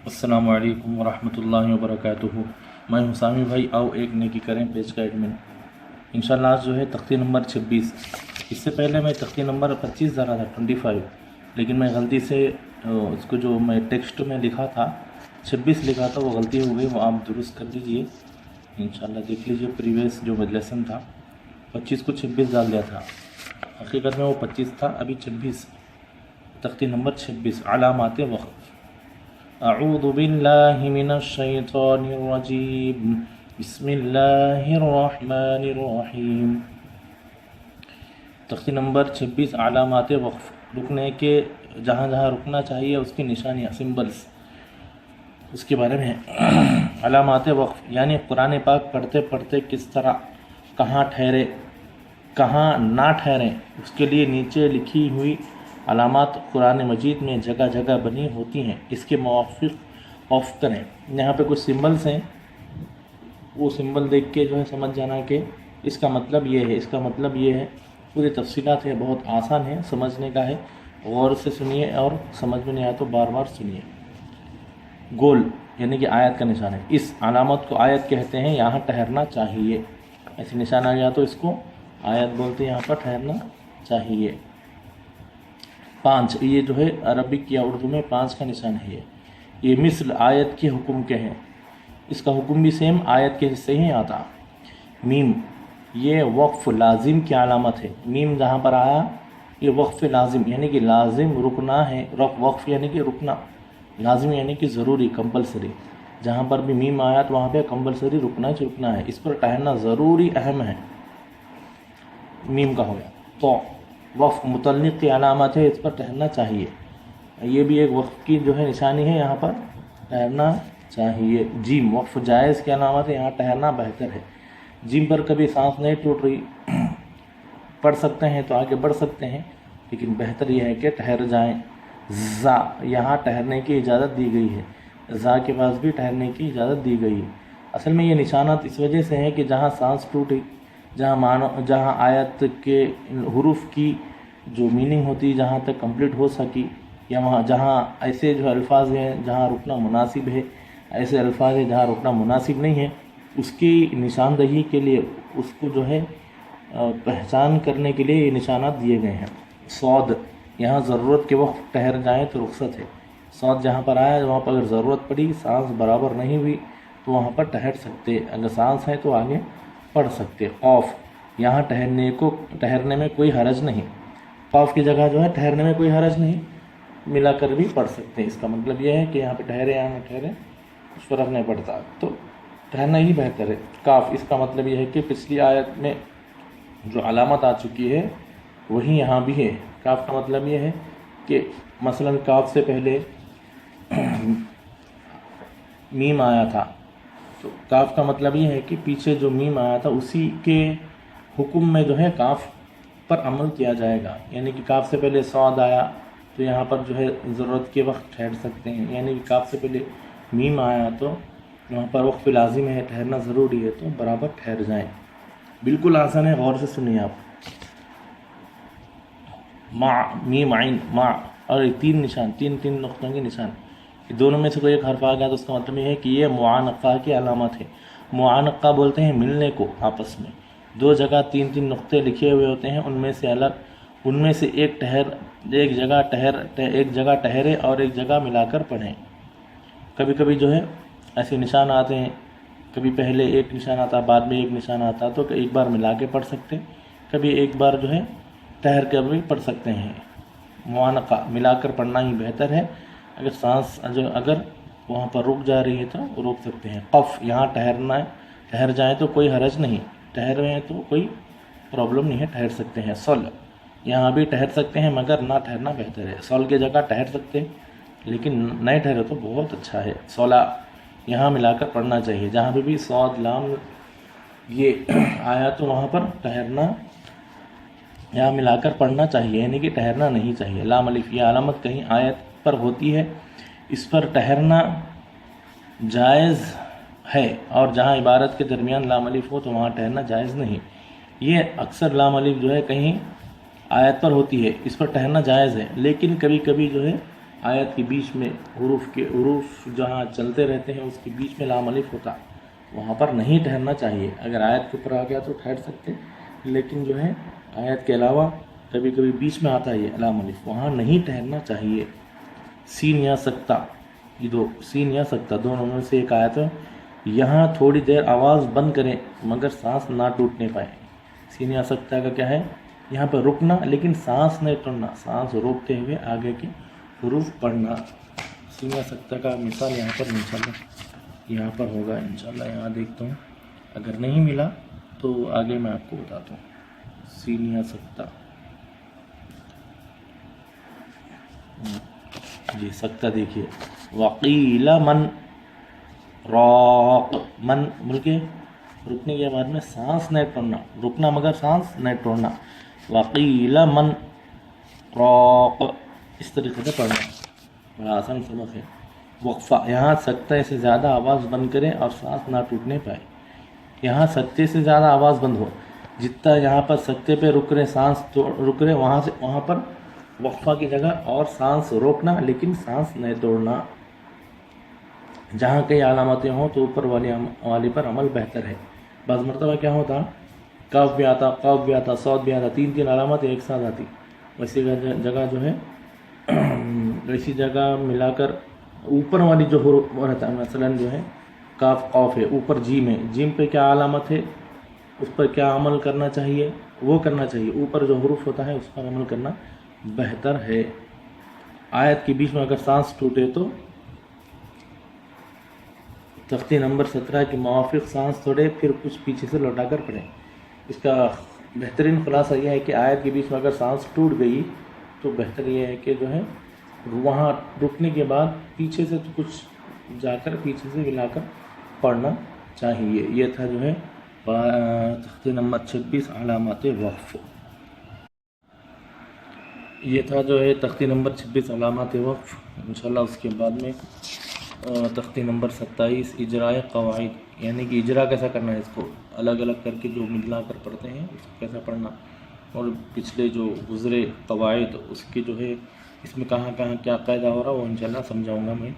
السلام علیکم ورحمۃ اللہ وبرکاتہ۔ میں ہوں سامی بھائی، آؤ ایک نیکی کریں پیج کا ایڈمن۔ انشاءاللہ آج جو ہے تختی نمبر 26۔ اس سے پہلے میں تختی نمبر 25 ڈالا تھا 25، لیکن میں غلطی سے اس کو جو میں ٹیکسٹ میں لکھا تھا 26 لکھا تھا، وہ غلطی ہو گئی، وہ آپ درست کر لیجئے انشاءاللہ۔ دیکھ لیجئے پریویس جو لیسن تھا 25 کو 26 ڈال دیا تھا، حقیقت میں وہ 25 تھا، ابھی 26۔ تختی نمبر 26 علامات وقف۔ اعوذ باللہ من الشیطان الرجیم، بسم اللہ الرحمن الرحیم۔ تختی نمبر 26 علامات وقف، رکنے کے جہاں جہاں رکنا چاہیے اس کی نشانیاں، سمبلز، اس کے بارے میں علامات وقف یعنی قرآن پاک پڑھتے پڑھتے کس طرح کہاں ٹھہرے کہاں نہ ٹھہریں، اس کے لیے نیچے لکھی ہوئی علامات قرآن مجید میں جگہ جگہ بنی ہوتی ہیں، اس کے موافق آف کریں۔ یہاں پہ کچھ سمبلز ہیں، وہ سمبل دیکھ کے جو ہے سمجھ جانا کہ اس کا مطلب یہ ہے، اس کا مطلب یہ ہے، پوری تفصیلات ہے، بہت آسان ہے، سمجھنے کا ہے، غور سے سنیے اور سمجھ میں نہیں آیا تو بار بار سنیے۔ گول یعنی کہ آیت کا نشان ہے، اس علامت کو آیت کہتے ہیں، یہاں ٹھہرنا چاہیے، ایسے نشان آ گیا تو اس کو آیت بولتے ہیں، یہاں پر ٹھہرنا چاہیے۔ 5 یہ جو ہے عربک یا اردو میں 5 کا نشان ہے، یہ مثل آیت کے حکم کے ہیں، اس کا حکم بھی سیم آیت کے حصے ہی آتا۔ میم یہ وقف لازم کی علامت ہے، میم جہاں پر آیا یہ وقف لازم یعنی کہ لازم رکنا ہے، وقف یعنی کہ رکنا، لازم یعنی کہ ضروری، کمپلسری، جہاں پر بھی میم آیا تو وہاں پہ کمپلسری رکنا ہی رکنا ہے، اس پر ٹھہرنا ضروری اہم ہے، میم کا ہو گیا۔ تو وقف متعلق کی علامت ہے، اس پر ٹھہرنا چاہیے، یہ بھی ایک وقف کی جو ہے نشانی ہے، یہاں پر ٹھہرنا چاہیے۔ جیم وقف جائز کی علامت ہے، یہاں ٹھہرنا بہتر ہے، جیم پر کبھی سانس نہیں ٹوٹ رہی، پڑھ سکتے ہیں تو آگے بڑھ سکتے ہیں، لیکن بہتر یہ ہے کہ ٹھہر جائیں۔ زا یہاں ٹھہرنے کی اجازت دی گئی ہے، زا کے پاس بھی ٹھہرنے کی اجازت دی گئی ہے۔ اصل میں یہ نشانات اس وجہ سے ہیں کہ جہاں سانس ٹوٹی، جہاں آیت کے حروف کی جو میننگ ہوتی جہاں تک کمپلیٹ ہو سکی، یا وہاں جہاں ایسے جو الفاظ ہیں جہاں رکنا مناسب ہے، ایسے الفاظ ہیں جہاں رکنا مناسب نہیں ہے، اس کی نشاندہی کے لیے، اس کو جو ہے پہچان کرنے کے لیے یہ نشانات دیے گئے ہیں۔ صاد یہاں ضرورت کے وقت ٹھہر جائیں تو رخصت ہے، صاد جہاں پر آیا وہاں پر اگر ضرورت پڑی، سانس برابر نہیں ہوئی تو وہاں پر ٹھہر سکتے، اگر سانس ہے تو آگے پڑھ سکتے۔ قوف یہاں ٹھہرنے میں کوئی حرج نہیں، قوف کی جگہ جو ہے ٹھہرنے میں کوئی حرج نہیں، ملا کر بھی پڑھ سکتے ہیں، اس کا مطلب یہ ہے کہ یہاں پہ ٹھہرے یا نہ ٹھہرے کچھ فرق نہیں پڑتا، تو ٹھہرنا ہی بہتر ہے۔ کاف اس کا مطلب یہ ہے کہ پچھلی آیت میں جو علامت آ چکی ہے وہی یہاں بھی ہے۔ کاف کا مطلب یہ ہے کہ مثلا کاف سے پہلے میم آیا تھا، تو کاف کا مطلب یہ ہے کہ پیچھے جو میم آیا تھا اسی کے حکم میں جو ہے کاف پر عمل کیا جائے گا، یعنی کہ کاف سے پہلے صاد آیا تو یہاں پر جو ہے ضرورت کے وقت ٹھہر سکتے ہیں، یعنی کہ کاف سے پہلے میم آیا تو وہاں پر وقف لازم ہے، ٹھہرنا ضروری ہے، تو برابر ٹھہر جائیں۔ بالکل آسان ہے، غور سے سنیے آپ۔ ما میم عین ما، اور تین نشان، تین نقطوں کے نشان، دونوں میں سے کوئی ایک حرف آ گیا تو اس کا مطلب یہ ہے کہ یہ معانقہ کی علامت ہے۔ معانقہ بولتے ہیں ملنے کو، آپس میں دو جگہ تین نقطے لکھے ہوئے ہوتے ہیں، ان میں سے ایک جگہ ٹھہرے اور ایک جگہ ملا کر پڑھیں۔ کبھی کبھی جو ہے ایسے نشان آتے ہیں، کبھی پہلے ایک نشان آتا بعد میں ایک نشان آتا، تو ایک بار ملا کے پڑھ سکتے، کبھی ایک بار جو ہے ٹھہر کر بھی پڑھ سکتے ہیں۔ معانقہ ملا کر پڑھنا ہی بہتر ہے، اگر سانس اگر وہاں پر رک جا رہی ہے تو روک سکتے ہیں۔ قف یہاں ٹھہر جائیں تو کوئی حرج نہیں، ٹھہر رہے ہیں تو کوئی پرابلم نہیں ہے، ٹھہر سکتے ہیں۔ صل یہاں بھی ٹھہر سکتے ہیں مگر نہ ٹھہرنا بہتر ہے، صل کی جگہ ٹھہر سکتے ہیں لیکن نہیں ٹھہرے تو بہت اچھا ہے۔ صلا یہاں ملا کر پڑھنا چاہیے، جہاں پہ بھی صاد لام یہ آیا تو وہاں پر ٹھہرنا، یہاں ملا کر پڑھنا چاہیے، یعنی کہ ٹھہرنا نہیں چاہیے۔ لام الف یہ علامت کہیں آیت پر ہوتی ہے، اس پر ٹھہرنا جائز ہے، اور جہاں عبارت کے درمیان لام الف ہو تو وہاں ٹھہرنا جائز نہیں۔ یہ اکثر لام الف جو ہے کہیں آیت پر ہوتی ہے، اس پر ٹھہرنا جائز ہے، لیکن کبھی کبھی جو ہے آیت کے بیچ میں حروف جہاں چلتے رہتے ہیں اس کے بیچ میں لام الف ہوتا وہاں پر نہیں ٹھہرنا چاہیے. اگر آیت کے اوپر آ گیا تو ٹھہر سکتے, لیکن جو ہے آیت کے علاوہ کبھی کبھی بیچ میں آتا ہے یہ لام الف, وہاں نہیں ٹھہرنا چاہیے. سین یا سکتہ, یہ دو سین یا سکتہ دونوں میں سے ایک آیت ہے. یہاں تھوڑی دیر آواز بند کریں مگر سانس نہ ٹوٹنے پائے. سین یا سکتہ کا کیا ہے, یہاں پر رکنا لیکن سانس نہیں توڑنا, سانس روکتے ہوئے آگے کے حروف پڑھنا. سین یا سکتہ کا مثال یہاں پر انشاءاللہ یہاں پر ہوگا انشاءاللہ. یہاں دیکھتا ہوں, اگر نہیں ملا تو آگے میں آپ کو بتاتا ہوں. سین یا سکتہ, جی سکتہ دیکھیے. وقیل من راق, من بلکہ رکنے کے بعد میں سانس نہیں توڑنا, رکنا مگر سانس نہیں توڑنا. وقیل من راق, اس طریقے سے پڑھنا, بڑا آسان سبق ہے. وقفہ, یہاں سکتہ سے زیادہ آواز بند کریں اور سانس نہ ٹوٹنے پائے. یہاں سکتے سے زیادہ آواز بند ہو, جتنا یہاں پر سکتے پہ رک رہے سانس رک رہے وہاں پر وقفہ کی جگہ اور سانس روکنا لیکن سانس نہیں توڑنا. جہاں کئی علامتیں ہوں تو اوپر والی پر عمل بہتر ہے. بعض مرتبہ کیا ہوتا, کاف بھی آتا, قاف بھی آتا, صاد بھی آتا, تین علامتیں ایک ساتھ آتی. ویسی جگہ جو ہے ویسی جگہ ملا کر اوپر والی جو حروف رہتا ہے, مثلاً جو ہے کاف قاف ہے, اوپر جیم ہے, جیم پہ کیا علامت ہے, اس پر کیا عمل کرنا چاہیے, وہ کرنا چاہیے. اوپر جو حروف ہوتا ہے اس پر عمل کرنا بہتر ہے. آیت کے بیچ میں اگر سانس ٹوٹے تو تختی نمبر 17 کے موافق سانس چھوڑے, پھر کچھ پیچھے سے لوٹا کر پڑھیں. اس کا بہترین خلاصہ یہ ہے کہ آیت کے بیچ میں اگر سانس ٹوٹ گئی تو بہتر یہ ہے کہ جو ہے وہاں رکنے کے بعد پیچھے سے کچھ جا کر پیچھے سے ملا کر پڑھنا چاہیے. یہ تھا جو ہے تختی نمبر 26 علامات وقف. یہ تھا جو ہے تختی نمبر 26 علامات وقف. انشاءاللہ اس کے بعد میں تختی نمبر 27 اجرائے قواعد, یعنی کہ اجرا کیسا کرنا ہے, اس کو الگ الگ کر کے جو ملا کر پڑھتے ہیں اس کو کیسا پڑھنا, اور پچھلے جو گزرے قواعد اس کے جو ہے اس میں کہاں کہاں کیا قاعدہ ہو رہا وہ انشاءاللہ سمجھاؤں گا میں.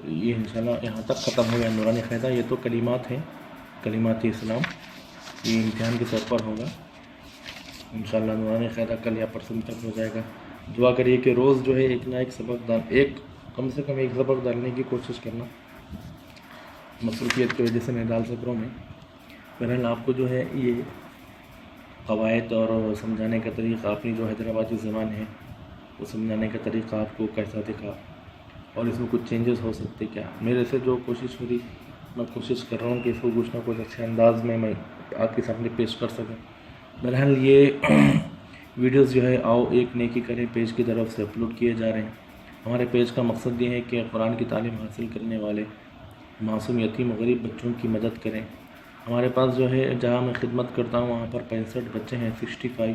یہ انشاءاللہ یہاں تک ختم ہو گیا نورانی قاعدہ. یہ تو کلمات ہیں, کلمات اسلام, یہ امتحان کے طور پر ہوگا انشاءاللہ. نورانی قاعدہ کل یا پرسوں تک ہو جائے گا. دعا کریے کہ روز جو ہے ایک نہ ایک سبق کم سے کم ایک سبق ڈالنے کی کوشش کرنا. مصروفیت کی وجہ سے نہیں ڈال سک رہا ہوں میں. بہرحال آپ کو جو ہے یہ قواعد اور سمجھانے کا طریقہ, اپنی جو حیدرآبادی زبان ہے وہ سمجھانے کا طریقہ آپ کو کیسا دکھا, اور اس میں کچھ چینجز ہو سکتے کیا. میرے سے جو کوشش ہو رہی میں کوشش کر رہا ہوں کہ اس کو کچھ نہ کچھ اچھے انداز میں آپ کے سامنے پیش کر سکوں. بہرحال یہ ویڈیوز جو ہے آؤ ایک نیکی کریں پیج کی طرف سے اپلوڈ کیے جا رہے ہیں. ہمارے پیج کا مقصد یہ ہے کہ قرآن کی تعلیم حاصل کرنے والے معصوم یتیم و غریب بچوں کی مدد کریں. ہمارے پاس جو ہے جہاں میں خدمت کرتا ہوں وہاں پر 65 بچے ہیں, 65.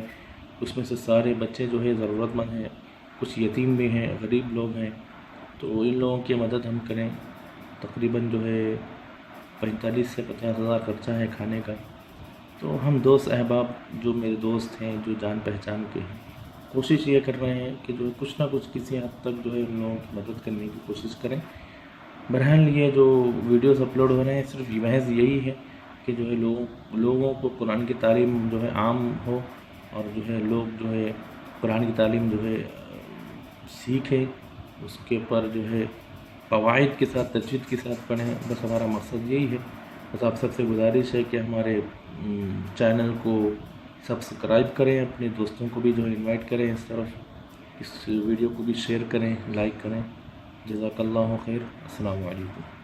اس میں سے سارے بچے جو ہے ضرورت مند ہیں, کچھ یتیم بھی ہیں, غریب لوگ ہیں. تو ان لوگوں کی مدد ہم کریں. تقریباً جو ہے 45 سے 50 ہزار خرچہ ہے کھانے کا. تو ہم دوست احباب جو میرے دوست ہیں, جو جان پہچان کے ہیں, کوشش یہ کر رہے ہیں کہ جو کچھ نہ کچھ کسی حد تک جو ہے ان لوگوں کی مدد کرنے کی کوشش کریں. بہرحال یہ جو ویڈیوز اپلوڈ ہو رہے ہیں صرف محض یہی ہے کہ جو ہے لوگوں کو قرآن کی تعلیم جو ہے عام ہو, اور جو ہے لوگ جو ہے قرآن کی تعلیم جو ہے سیکھیں, اس کے اوپر جو ہے قواعد کے ساتھ تجوید کے ساتھ پڑھیں. بس ہمارا مقصد یہی ہے. بس آپ سب سے گزارش ہے کہ ہمارے چینل کو سبسکرائب کریں, اپنے دوستوں کو بھی جو ہے انوائٹ کریں اس طرف, اس ویڈیو کو بھی شیئر کریں, لائک کریں. جزاک اللہ خیر. السلام علیکم.